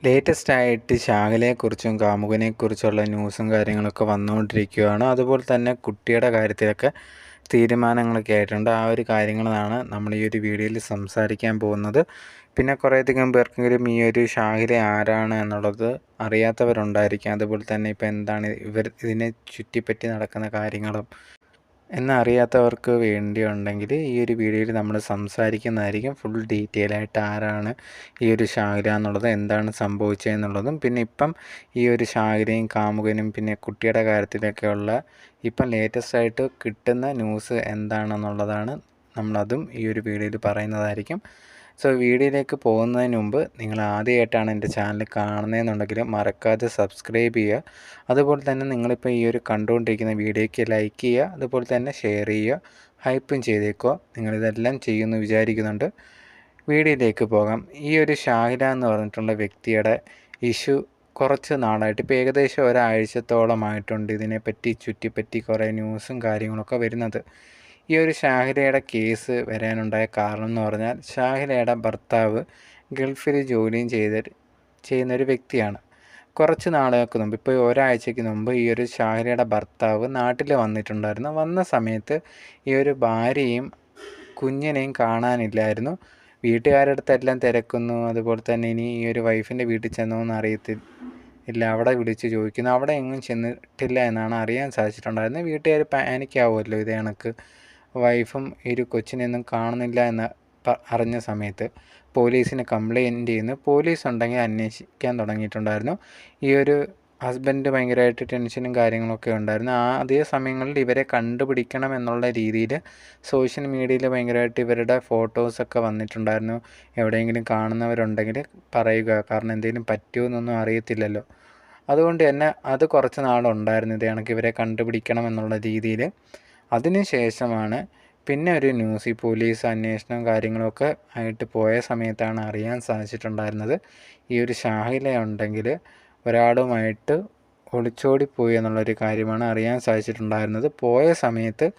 Latest ആയിട്ട് ശാഖലയെക്കുറിച്ചും കാമുകനെക്കുറിച്ചുള്ള ന്യൂസും കാര്യങ്ങളൊക്കെ വന്നുകൊണ്ടിരിക്കുകയാണ്. അതുപോലെ തന്നെ കുട്ടിയുടെ കാര്യത്തിലൊക്കെ തീരുമാനങ്ങളൊക്കെ ആയിട്ടുണ്ട്. ആ ഒരു കാര്യങ്ങളാണ് നമ്മൾ ഈ ഒരു വീഡിയോയിൽ സംസാരിക്കാൻ പോകുന്നത്. പിന്നെ കുറേയധികം പേർക്കെങ്കിലും ഈ ഒരു ശാഖല ആരാണ് എന്നുള്ളത് അറിയാത്തവരുണ്ടായിരിക്കാം. അതുപോലെ തന്നെ ഇപ്പോൾ എന്താണ് ഇതിനെ ചുറ്റിപ്പറ്റി നടക്കുന്ന കാര്യങ്ങളും എന്നറിയാത്തവർക്ക് വേണ്ടിയുണ്ടെങ്കിൽ ഈ ഒരു വീഡിയോയിൽ നമ്മൾ സംസാരിക്കുന്നതായിരിക്കും. ഫുൾ ഡീറ്റെയിൽ ആയിട്ട് ആരാണ് ഈ ഒരു ശാഖല എന്നുള്ളത്, എന്താണ് സംഭവിച്ചതെന്നുള്ളതും, പിന്നെ ഇപ്പം ഈ ഒരു ശാഖലയും കാമുകനും പിന്നെ കുട്ടിയുടെ കാര്യത്തിലൊക്കെയുള്ള ഇപ്പം ലേറ്റസ്റ്റ് ആയിട്ട് കിട്ടുന്ന ന്യൂസ് എന്താണെന്നുള്ളതാണ് നമ്മളതും ഈ ഒരു വീഡിയോയിൽ പറയുന്നതായിരിക്കും. സോ വീഡിയോയിലേക്ക് പോകുന്നതിന് മുമ്പ് നിങ്ങൾ ആദ്യമായിട്ടാണ് എൻ്റെ ചാനൽ കാണുന്നതെന്നുണ്ടെങ്കിൽ മറക്കാതെ സബ്സ്ക്രൈബ് ചെയ്യുക. അതുപോലെ തന്നെ നിങ്ങളിപ്പോൾ ഈ ഒരു കണ്ടുകൊണ്ടിരിക്കുന്ന വീഡിയോയ്ക്ക് ലൈക്ക് ചെയ്യുക, അതുപോലെ തന്നെ ഷെയർ ചെയ്യുക, ഹൈപ്പും ചെയ്തേക്കുക. നിങ്ങളിതെല്ലാം ചെയ്യുമെന്ന് വിചാരിക്കുന്നുണ്ട്. വീഡിയോയിലേക്ക് പോകാം. ഈ ഒരു ഷാഹില എന്ന് പറഞ്ഞിട്ടുള്ള വ്യക്തിയുടെ ഇഷ്യൂ കുറച്ച് നാളായിട്ട് ഇപ്പോൾ ഏകദേശം ഒരാഴ്ചത്തോളമായിട്ടുണ്ട് ഇതിനെപ്പറ്റി ചുറ്റിപ്പറ്റി കുറേ ന്യൂസും കാര്യങ്ങളൊക്കെ വരുന്നത്. ഈ ഒരു ഷാഹിലയുടെ കേസ് വരാനുണ്ടായ കാരണം എന്ന് പറഞ്ഞാൽ ഷാഹിലയുടെ ഭർത്താവ് ഗൾഫിൽ ജോലിയും ചെയ്യുന്നൊരു വ്യക്തിയാണ്. കുറച്ച് നാളുകൾക്ക് മുമ്പ്, ഇപ്പോൾ ഒരാഴ്ചയ്ക്ക് മുമ്പ് ഈ ഒരു ഷാഹിലയുടെ ഭർത്താവ് നാട്ടിൽ വന്നിട്ടുണ്ടായിരുന്നു. വന്ന സമയത്ത് ഈ ഒരു ഭാര്യയും കുഞ്ഞിനെയും കാണാനില്ലായിരുന്നു. വീട്ടുകാരുടെ അടുത്തെല്ലാം തിരക്കുന്നു. അതുപോലെ തന്നെ ഇനി ഈ ഒരു വൈഫിൻ്റെ വീട്ടിൽ ചെന്നോന്ന് അറിയത്തില്ല. അവിടെ വിളിച്ച് ചോദിക്കുന്നു. അവിടെ എങ്ങും ചെന്നിട്ടില്ല എന്നാണ് അറിയാൻ സാധിച്ചിട്ടുണ്ടായിരുന്നത്. വീട്ടുകാർ പാനിക്കാവുമല്ലോ ഇതേ കണക്ക് വൈഫും ഈ ഒരു കൊച്ചിനെയൊന്നും കാണുന്നില്ല എന്ന് അറിഞ്ഞ സമയത്ത് പോലീസിന് കംപ്ലയിൻറ്റ് ചെയ്യുന്നു. പോലീസ് ഉണ്ടെങ്കിൽ അന്വേഷിക്കാൻ തുടങ്ങിയിട്ടുണ്ടായിരുന്നു. ഈ ഒരു ഹസ്ബൻഡ് ഭയങ്കരമായിട്ട് ടെൻഷനും കാര്യങ്ങളൊക്കെ ഉണ്ടായിരുന്നു. അതേ സമയങ്ങളിൽ ഇവരെ കണ്ടുപിടിക്കണം എന്നുള്ള രീതിയിൽ സോഷ്യൽ മീഡിയയിൽ ഭയങ്കരമായിട്ട് ഇവരുടെ ഫോട്ടോസൊക്കെ വന്നിട്ടുണ്ടായിരുന്നു. എവിടെയെങ്കിലും കാണുന്നവരുണ്ടെങ്കിൽ പറയുക, കാരണം എന്തെങ്കിലും പറ്റുമോ എന്നൊന്നും അറിയത്തില്ലല്ലോ. അതുകൊണ്ട് തന്നെ അത് കുറച്ച് നാളുണ്ടായിരുന്നു ഇത് കണക്ക് ഇവരെ കണ്ടുപിടിക്കണം എന്നുള്ള രീതിയിൽ. അതിന് ശേഷമാണ് പിന്നെ ഒരു ന്യൂസ്, ഈ പോലീസ് അന്വേഷണം കാര്യങ്ങളൊക്കെ ആയിട്ട് പോയ സമയത്താണ് അറിയാൻ സാധിച്ചിട്ടുണ്ടായിരുന്നത് ഈ ഒരു ഷാഹില ഉണ്ടെങ്കിൽ ഒരാളുമായിട്ട് ഒളിച്ചോടിപ്പോയി എന്നുള്ളൊരു കാര്യമാണ് അറിയാൻ സാധിച്ചിട്ടുണ്ടായിരുന്നത്. പോയ സമയത്ത്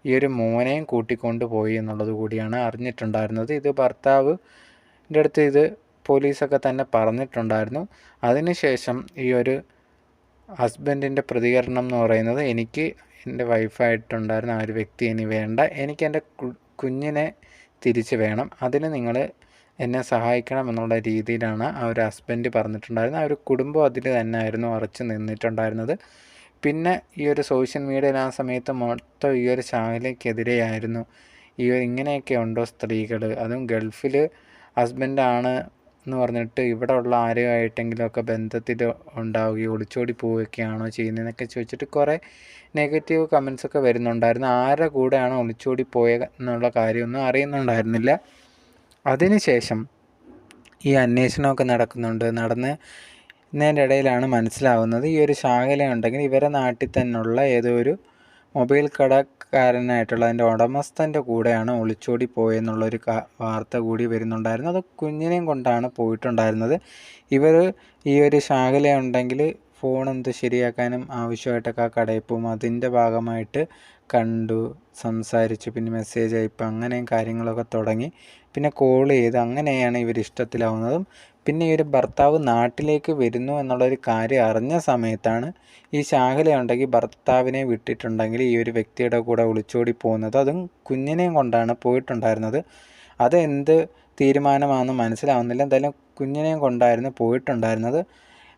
ഈ ഒരു മോനെയും കൂട്ടിക്കൊണ്ട് പോയി എന്നുള്ളത് കൂടിയാണ് അറിഞ്ഞിട്ടുണ്ടായിരുന്നത്. ഇത് ഭർത്താവിൻ്റെ അടുത്ത് ഇത് പോലീസൊക്കെ തന്നെ പറഞ്ഞിട്ടുണ്ടായിരുന്നു. അതിനുശേഷം ഈ ഒരു ഹസ്ബൻഡിൻ്റെ പ്രതികരണം എന്ന് പറയുന്നത്, എനിക്ക് എൻ്റെ വൈഫായിട്ടുണ്ടായിരുന്ന ആ ഒരു വ്യക്തി ഇനി വേണ്ട, എനിക്ക് എൻ്റെ കുഞ്ഞിനെ തിരിച്ച് വേണം, അതിന് നിങ്ങൾ എന്നെ സഹായിക്കണം എന്നുള്ള രീതിയിലാണ് ആ ഒരു ഹസ്ബൻഡ് പറഞ്ഞിട്ടുണ്ടായിരുന്നത്. ആ ഒരു കുടുംബം അതിൽ തന്നെ ആയിരുന്നു ഉറച്ചു നിന്നിട്ടുണ്ടായിരുന്നത്. പിന്നെ ഈ ഒരു സോഷ്യൽ മീഡിയയിൽ ആ സമയത്ത് മൊത്തം ഈ ഒരു ശാഖലയ്ക്കെതിരെയായിരുന്നു. ഇങ്ങനെയൊക്കെ ഉണ്ടോ സ്ത്രീകൾ, അതും ഗൾഫിൽ ഹസ്ബൻഡാണ് എന്ന് പറഞ്ഞിട്ട് ഇവിടെ ഉള്ള ആരുമായിട്ടെങ്കിലുമൊക്കെ ബന്ധത്തിൽ ഉണ്ടാവുകയും ഒളിച്ചോടി പോവുകയൊക്കെയാണോ ചെയ്യുന്നതെന്നൊക്കെ ചോദിച്ചിട്ട് കുറേ നെഗറ്റീവ് കമൻസൊക്കെ വരുന്നുണ്ടായിരുന്നു. ആരുടെ കൂടെയാണ് ഒളിച്ചോടി പോയത് എന്നുള്ള കാര്യമൊന്നും അറിയുന്നുണ്ടായിരുന്നില്ല. അതിനുശേഷം ഈ അന്വേഷണമൊക്കെ നടന്നതിൻ്റെ ഇടയിലാണ് മനസ്സിലാവുന്നത് ഈ ഒരു ശാഖല ഉണ്ടെങ്കിൽ ഇവരെ നാട്ടിൽ തന്നെയുള്ള ഏതോ ഒരു മൊബൈൽ കടക്കാരനായിട്ടുള്ള അതിൻ്റെ ഉടമസ്ഥൻ്റെ കൂടെയാണ് ഒളിച്ചോടി പോയെന്നുള്ളൊരു വാർത്ത കൂടി വരുന്നുണ്ടായിരുന്നു. അത് കുഞ്ഞിനെയും കൊണ്ടാണ് പോയിട്ടുണ്ടായിരുന്നത്. ഇവർ ഈ ഒരു ശാഖല ഉണ്ടെങ്കിൽ ഫോൺ ശരിയാക്കാനും ആവശ്യമായിട്ടൊക്കെ ആ കടയിൽ പോകും. അതിൻ്റെ ഭാഗമായിട്ട് കണ്ടു, സംസാരിച്ചു, പിന്നെ മെസ്സേജ് അയപ്പ് അങ്ങനെയും കാര്യങ്ങളൊക്കെ തുടങ്ങി. പിന്നെ കോൾ ചെയ്ത് അങ്ങനെയാണ് ഇവർ ഇഷ്ടത്തിലാവുന്നതും. പിന്നെ ഈ ഒരു ഭർത്താവ് നാട്ടിലേക്ക് വരുന്നു എന്നുള്ളൊരു കാര്യം അറിഞ്ഞ സമയത്താണ് ഈ ശാഖല ഉണ്ടെങ്കിൽ ഭർത്താവിനെ വിട്ടിട്ടുണ്ടെങ്കിൽ ഈ ഒരു വ്യക്തിയുടെ കൂടെ ഒളിച്ചോടി പോകുന്നത്. അതും കുഞ്ഞിനെയും കൊണ്ടാണ് പോയിട്ടുണ്ടായിരുന്നത്. അതെന്ത് തീരുമാനമാണെന്ന് മനസ്സിലാവുന്നില്ല. എന്തായാലും കുഞ്ഞിനെയും കൊണ്ടായിരുന്നു പോയിട്ടുണ്ടായിരുന്നത്.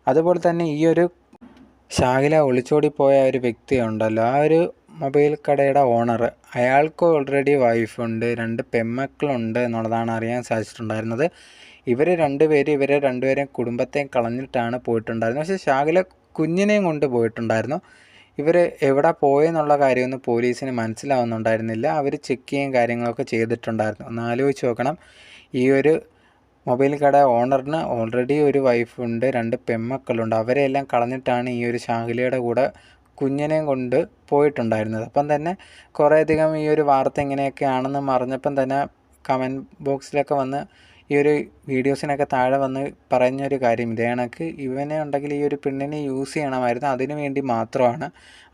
അതുപോലെ തന്നെ ഈ ഒരു ശാഖല ഒളിച്ചോടിപ്പോയ ഒരു വ്യക്തി ഉണ്ടല്ലോ, ആ ഒരു മൊബൈൽ കടയുടെ ഓണർ, അയാൾക്ക് ഓൾറെഡി വൈഫുണ്ട്, 2 പെൺമക്കളുണ്ട് എന്നുള്ളതാണ് അറിയാൻ സാധിച്ചിട്ടുണ്ടായിരുന്നത്. ഇവരെ രണ്ടുപേരെയും കുടുംബത്തെയും കളഞ്ഞിട്ടാണ് പോയിട്ടുണ്ടായിരുന്നത്. പക്ഷേ ശാഖല കുഞ്ഞിനെയും കൊണ്ട് പോയിട്ടുണ്ടായിരുന്നു. ഇവർ എവിടെ പോയെന്നുള്ള കാര്യമൊന്നും പോലീസിന് മനസ്സിലാവുന്നുണ്ടായിരുന്നില്ല. അവർ ചെക്ക് ചെയ്യുകയും കാര്യങ്ങളൊക്കെ ചെയ്തിട്ടുണ്ടായിരുന്നു. ഒന്ന് ആലോചിച്ച് നോക്കണം, ഈ ഒരു മൊബൈൽ കട ഓണറിന് ഓൾറെഡി ഒരു വൈഫുണ്ട്, 2 പെൺമക്കളുണ്ട്. അവരെല്ലാം കളഞ്ഞിട്ടാണ് ഈ ഒരു ശാഖലയുടെ കൂടെ കുഞ്ഞിനെയും കൊണ്ട് പോയിട്ടുണ്ടായിരുന്നത്. അപ്പം തന്നെ കുറേയധികം ഈ ഒരു വാർത്ത ഇങ്ങനെയൊക്കെ ആണെന്ന് അറിഞ്ഞപ്പം തന്നെ കമൻറ്റ് ബോക്സിലൊക്കെ വന്ന് ഈ ഒരു വീഡിയോസിനൊക്കെ താഴെ വന്ന് പറഞ്ഞൊരു കാര്യം ഇതേ കണക്ക് ഇവനെ ഉണ്ടെങ്കിൽ ഈ ഒരു പെണ്ണിനെ യൂസ് ചെയ്യണമായിരുന്നു, അതിനു വേണ്ടി മാത്രമാണ്,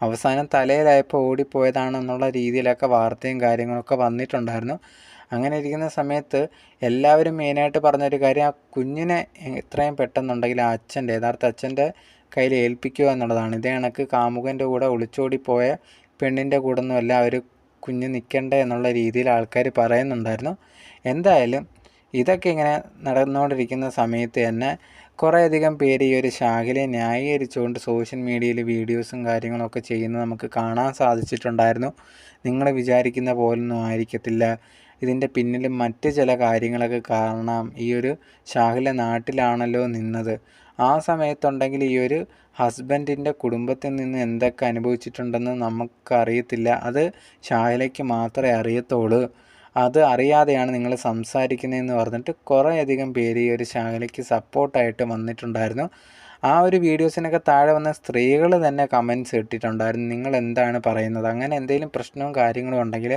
അവസാനം തലയിലായപ്പോൾ ഓടിപ്പോയതാണെന്നുള്ള രീതിയിലൊക്കെ വാർത്തയും കാര്യങ്ങളൊക്കെ വന്നിട്ടുണ്ടായിരുന്നു. അങ്ങനെ ഇരിക്കുന്ന സമയത്ത് എല്ലാവരും മെയിനായിട്ട് പറഞ്ഞൊരു കാര്യം, ആ കുഞ്ഞിനെ എത്രയും പെട്ടെന്നുണ്ടെങ്കിൽ ആ അച്ഛൻ്റെ, യഥാർത്ഥ അച്ഛൻ്റെ കയ്യിൽ ഏൽപ്പിക്കുക എന്നുള്ളതാണ്. ഇതേ കണക്ക് കാമുകൻ്റെ കൂടെ ഒളിച്ചോടിപ്പോയ പെണ്ണിൻ്റെ കൂടെ ഒന്നുമല്ല ആ ഒരു കുഞ്ഞ് നിൽക്കേണ്ട എന്നുള്ള രീതിയിൽ ആൾക്കാർ പറയുന്നുണ്ടായിരുന്നു. എന്തായാലും ഇതൊക്കെ ഇങ്ങനെ നടന്നുകൊണ്ടിരിക്കുന്ന സമയത്ത് തന്നെ കുറേയധികം പേര് ഈ ഒരു ശാഖലയെ ന്യായീകരിച്ചുകൊണ്ട് സോഷ്യൽ മീഡിയയിൽ വീഡിയോസും കാര്യങ്ങളൊക്കെ ചെയ്യുന്നത് നമുക്ക് കാണാൻ സാധിച്ചിട്ടുണ്ടായിരുന്നു. നിങ്ങൾ വിചാരിക്കുന്ന പോലൊന്നും ആയിരിക്കത്തില്ല, ഇതിൻ്റെ പിന്നിലും മറ്റ് ചില കാര്യങ്ങളൊക്കെ കാണാം. ഈ ഒരു ശാഖല നാട്ടിലാണല്ലോ നിന്നത്, ആ സമയത്തുണ്ടെങ്കിൽ ഈ ഒരു ഹസ്ബൻഡിൻ്റെ കുടുംബത്തിൽ നിന്ന് എന്തൊക്കെ അനുഭവിച്ചിട്ടുണ്ടെന്ന് നമുക്കറിയത്തില്ല, അത് ശാഖലയ്ക്ക് മാത്രമേ അറിയത്തുള്ളൂ, അത് അറിയാതെയാണ് നിങ്ങൾ സംസാരിക്കുന്നതെന്ന് പറഞ്ഞിട്ട് കുറേയധികം പേര് ഈ ഒരു ശാഖലയ്ക്ക് സപ്പോർട്ടായിട്ട് വന്നിട്ടുണ്ടായിരുന്നു. ആ ഒരു വീഡിയോസിനൊക്കെ താഴെ വന്ന സ്ത്രീകൾ തന്നെ കമൻറ്റ്സ് ഇട്ടിട്ടുണ്ടായിരുന്നു, നിങ്ങൾ എന്താണ് പറയുന്നത്, അങ്ങനെ എന്തെങ്കിലും പ്രശ്നവും കാര്യങ്ങളും ഉണ്ടെങ്കിൽ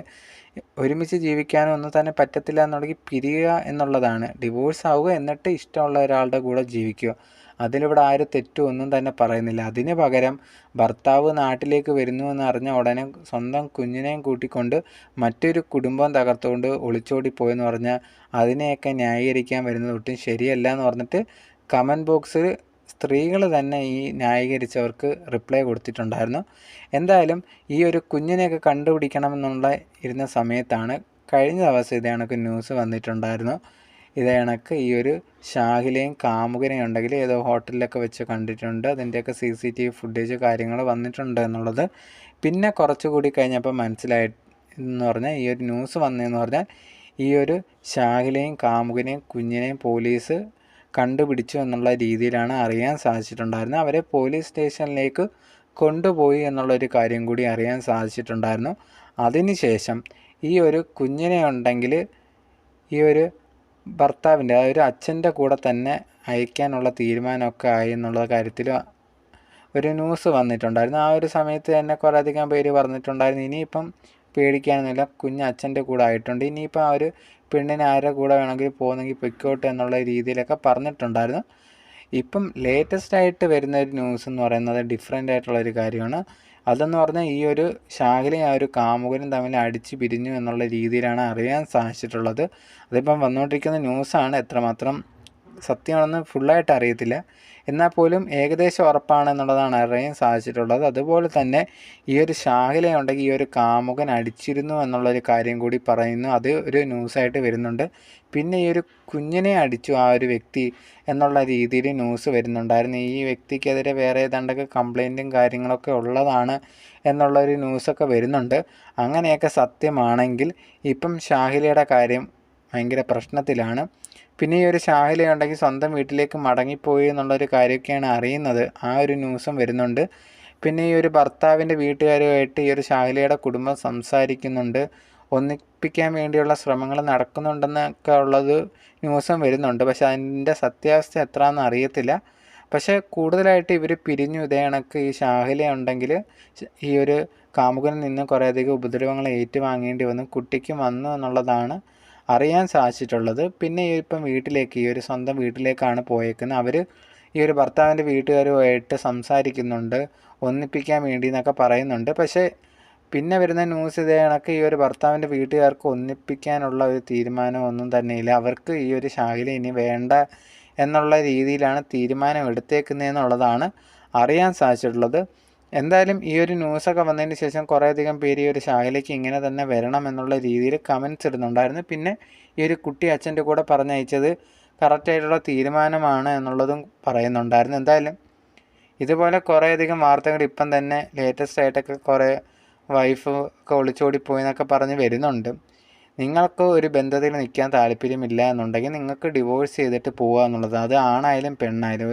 ഒരുമിച്ച് ജീവിക്കാനോ ഒന്നും തന്നെ പറ്റത്തില്ല എന്നുണ്ടെങ്കിൽ പിരിയുക എന്നുള്ളതാണ്. ഡിവോഴ്സ് ആവുക, എന്നിട്ട് ഇഷ്ടമുള്ള ഒരാളുടെ കൂടെ ജീവിക്കുക, അതിലിവിടെ ആരും തെറ്റും ഒന്നും തന്നെ പറയുന്നില്ല. അതിന് പകരം ഭർത്താവ് നാട്ടിലേക്ക് വരുന്നുവെന്ന് അറിഞ്ഞ ഉടനെ സ്വന്തം കുഞ്ഞിനെയും കൂട്ടിക്കൊണ്ട് മറ്റൊരു കുടുംബം തകർത്തുകൊണ്ട് ഒളിച്ചോടിപ്പോയെന്ന് പറഞ്ഞാൽ അതിനെയൊക്കെ ന്യായീകരിക്കാൻ വരുന്നത് ഒട്ടും ശരിയല്ല എന്ന് പറഞ്ഞിട്ട് കമൻറ്റ് ബോക്സിൽ സ്ത്രീകൾ തന്നെ ഈ ന്യായീകരിച്ചവർക്ക് റിപ്ലൈ കൊടുത്തിട്ടുണ്ടായിരുന്നു. എന്തായാലും ഈ ഒരു കുഞ്ഞിനെയൊക്കെ കണ്ടുപിടിക്കണമെന്നുള്ള ഇരുന്ന സമയത്താണ് കഴിഞ്ഞ ദിവസം ഇതേ കണക്ക് ന്യൂസ് വന്നിട്ടുണ്ടായിരുന്നു. ഇതേ കണക്ക് ഈ ഒരു ശാഖലയും കാമുകനെയും ഉണ്ടെങ്കിൽ ഏതോ ഹോട്ടലിലൊക്കെ വെച്ച് കണ്ടിട്ടുണ്ട്, അതിൻ്റെയൊക്കെ CCTV ഫുട്ടേജ് കാര്യങ്ങൾ വന്നിട്ടുണ്ട് എന്നുള്ളത്. പിന്നെ കുറച്ചുകൂടി കഴിഞ്ഞപ്പോൾ മനസ്സിലായി എന്ന് പറഞ്ഞാൽ, ഈ ഒരു ന്യൂസ് വന്നതെന്ന് പറഞ്ഞാൽ ഈ ഒരു ശാഖലയും കാമുകനെയും കുഞ്ഞിനെയും പോലീസ് കണ്ടുപിടിച്ചു എന്നുള്ള രീതിയിലാണ് അറിയാൻ സാധിച്ചിട്ടുണ്ടായിരുന്നത്. അവരെ പോലീസ് സ്റ്റേഷനിലേക്ക് കൊണ്ടുപോയി എന്നുള്ളൊരു കാര്യം കൂടി അറിയാൻ സാധിച്ചിട്ടുണ്ടായിരുന്നു. അതിനുശേഷം ഈ ഒരു കുഞ്ഞിനെ ഉണ്ടെങ്കിൽ ഈ ഒരു ഭർത്താവിൻ്റെ, ആ ഒരു അച്ഛൻ്റെ കൂടെ തന്നെ അയക്കാനുള്ള തീരുമാനമൊക്കെ ആയി എന്നുള്ള കാര്യത്തിൽ ഒരു ന്യൂസ് വന്നിട്ടുണ്ടായിരുന്നു. ആ ഒരു സമയത്ത് തന്നെ കുറേയധികം പേര് പറഞ്ഞിട്ടുണ്ടായിരുന്നു, ഇനിയിപ്പം പേടിക്കാനൊന്നുമില്ല, കുഞ്ഞ് അച്ഛൻ്റെ കൂടെ ആയിട്ടുണ്ട്, ഇനിയിപ്പം ആ ഒരു പെണ്ണിന് ആരുടെ കൂടെ വേണമെങ്കിൽ പോകുന്നെങ്കിൽ പൊയ്ക്കോട്ടെ എന്നുള്ള രീതിയിലൊക്കെ പറഞ്ഞിട്ടുണ്ടായിരുന്നു. ഇപ്പം ലേറ്റസ്റ്റ് ആയിട്ട് വരുന്ന ഒരു ന്യൂസ് എന്ന് പറയുന്നത് ഡിഫറെൻ്റ് ആയിട്ടുള്ളൊരു കാര്യമാണ്. അതെന്ന് പറഞ്ഞാൽ ഈ ഒരു ശാഖലയും ആ ഒരു കാമുകനും തമ്മിൽ അടിച്ച് പിരിഞ്ഞു എന്നുള്ള രീതിയിലാണ് അറിയാൻ സാധിച്ചിട്ടുള്ളത്. അതിപ്പം വന്നുകൊണ്ടിരിക്കുന്ന ന്യൂസാണ്, എത്രമാത്രം സത്യമാണെന്ന് ഫുള്ളായിട്ട് അറിയത്തില്ല, എന്നാൽ പോലും ഏകദേശം ഉറപ്പാണെന്നുള്ളതാണ് അറിയാൻ സാധിച്ചിട്ടുള്ളത്. അതുപോലെ തന്നെ ഈ ഒരു ശാഖലയുണ്ടെങ്കിൽ ഈ ഒരു കാമുകൻ അടിച്ചിരുന്നു എന്നുള്ളൊരു കാര്യം കൂടി പറയുന്നു, അത് ഒരു ന്യൂസായിട്ട് വരുന്നുണ്ട്. പിന്നെ ഈ ഒരു കുഞ്ഞിനെ അടിച്ചു ആ ഒരു വ്യക്തി എന്നുള്ള രീതിയിൽ ന്യൂസ് വരുന്നുണ്ടായിരുന്നു. ഈ വ്യക്തിക്കെതിരെ വേറെ ഏതാണ്ടൊക്കെ കംപ്ലൈൻറ്റും കാര്യങ്ങളൊക്കെ ഉള്ളതാണ് എന്നുള്ളൊരു ന്യൂസൊക്കെ വരുന്നുണ്ട്. അങ്ങനെയൊക്കെ സത്യമാണെങ്കിൽ ഇപ്പം ശാഖലയുടെ കാര്യം ഭയങ്കര പ്രശ്നത്തിലാണ്. പിന്നെ ഈ ഒരു ശാഖലയുണ്ടെങ്കിൽ സ്വന്തം വീട്ടിലേക്ക് മടങ്ങിപ്പോയി എന്നുള്ളൊരു കാര്യമൊക്കെയാണ് അറിയുന്നത്, ആ ഒരു ന്യൂസും വരുന്നുണ്ട്. പിന്നെ ഈ ഒരു ഭർത്താവിൻ്റെ വീട്ടുകാരുമായിട്ട് ഈ ഒരു ശാഖലയുടെ കുടുംബം സംസാരിക്കുന്നുണ്ട്, ഒന്നിപ്പിക്കാൻ വേണ്ടിയുള്ള ശ്രമങ്ങൾ നടക്കുന്നുണ്ടെന്നൊക്കെ ഉള്ളത് ന്യൂസും വരുന്നുണ്ട്. പക്ഷെ അതിൻ്റെ സത്യാവസ്ഥ എത്രയാണെന്ന് അറിയത്തില്ല. പക്ഷേ കൂടുതലായിട്ട് ഇവർ പിരിഞ്ഞു, ഇതേ കണക്ക് ഈ ശാഖലയുണ്ടെങ്കിൽ ഈ ഒരു കാമുകനിൽ നിന്ന് കുറേയധികം ഉപദ്രവങ്ങൾ ഏറ്റുവാങ്ങേണ്ടി വന്നു, കുട്ടിക്കും വന്നു എന്നുള്ളതാണ് അറിയാൻ സാധിച്ചിട്ടുള്ളത്. പിന്നെ ഇപ്പം വീട്ടിലേക്ക്, ഈ ഒരു സ്വന്തം വീട്ടിലേക്കാണ് പോയേക്കുന്നത്. അവർ ഈ ഒരു ഭർത്താവിൻ്റെ വീട്ടുകാരുമായിട്ട് സംസാരിക്കുന്നുണ്ട്, ഒന്നിപ്പിക്കാൻ വേണ്ടി എന്നൊക്കെ പറയുന്നുണ്ട്. പക്ഷേ പിന്നെ വരുന്ന ന്യൂസ് ഇതേ കണക്ക് ഈ ഒരു ഭർത്താവിൻ്റെ വീട്ടുകാർക്ക് ഒന്നിപ്പിക്കാനുള്ള ഒരു തീരുമാനമൊന്നും തന്നെയില്ല, അവർക്ക് ഈ ഒരു ശാഖല ഇനി വേണ്ട എന്നുള്ള രീതിയിലാണ് തീരുമാനം എടുത്തേക്കുന്നതെന്നുള്ളതാണ് അറിയാൻ സാധിച്ചിട്ടുള്ളത്. എന്തായാലും ഈ ഒരു ന്യൂസൊക്കെ വന്നതിന് ശേഷം കുറേയധികം പേര് ഈ ഒരു ശാഖലയ്ക്ക് ഇങ്ങനെ തന്നെ വരണം എന്നുള്ള രീതിയിൽ കമൻറ്റ്സ് ഇടുന്നുണ്ടായിരുന്നു. പിന്നെ ഈ ഒരു കുട്ടി അച്ഛൻ്റെ കൂടെ പറഞ്ഞയച്ചത് കറക്റ്റായിട്ടുള്ള തീരുമാനമാണ് എന്നുള്ളതും പറയുന്നുണ്ടായിരുന്നു. എന്തായാലും ഇതുപോലെ കുറേയധികം വാർത്തകൾ ഇപ്പം തന്നെ ലേറ്റസ്റ്റ് ആയിട്ടൊക്കെ കുറേ വൈഫ് ഒക്കെ ഒളിച്ചോടിപ്പോയി എന്നൊക്കെ പറഞ്ഞ് വരുന്നുണ്ട്. നിങ്ങൾക്ക് ഒരു ബന്ധത്തിൽ നിൽക്കാൻ താല്പര്യമില്ല എന്നുണ്ടെങ്കിൽ നിങ്ങൾക്ക് ഡിവോഴ്സ് ചെയ്തിട്ട് പോവുക എന്നുള്ളത്, അത് ആണായാലും പെണ്ണായാലും,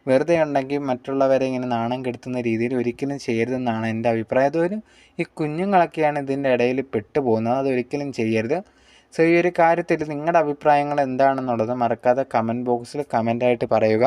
വെറുതെ ഉണ്ടെങ്കിൽ മറ്റുള്ളവരെ ഇങ്ങനെ നാണം കെടുത്തുന്ന രീതിയിൽ ഒരിക്കലും ചെയ്യരുതെന്നാണ് എൻ്റെ അഭിപ്രായം. അതൊരു ഈ കുഞ്ഞുങ്ങളൊക്കെയാണ് ഇതിൻ്റെ ഇടയിൽ പെട്ടുപോകുന്നത്, അതൊരിക്കലും ചെയ്യരുത്. സോ ഈ ഒരു കാര്യത്തിൽ നിങ്ങളുടെ അഭിപ്രായങ്ങൾ എന്താണെന്നുള്ളത് മറക്കാതെ കമൻറ്റ് ബോക്സിൽ കമൻ്റായിട്ട് പറയുക.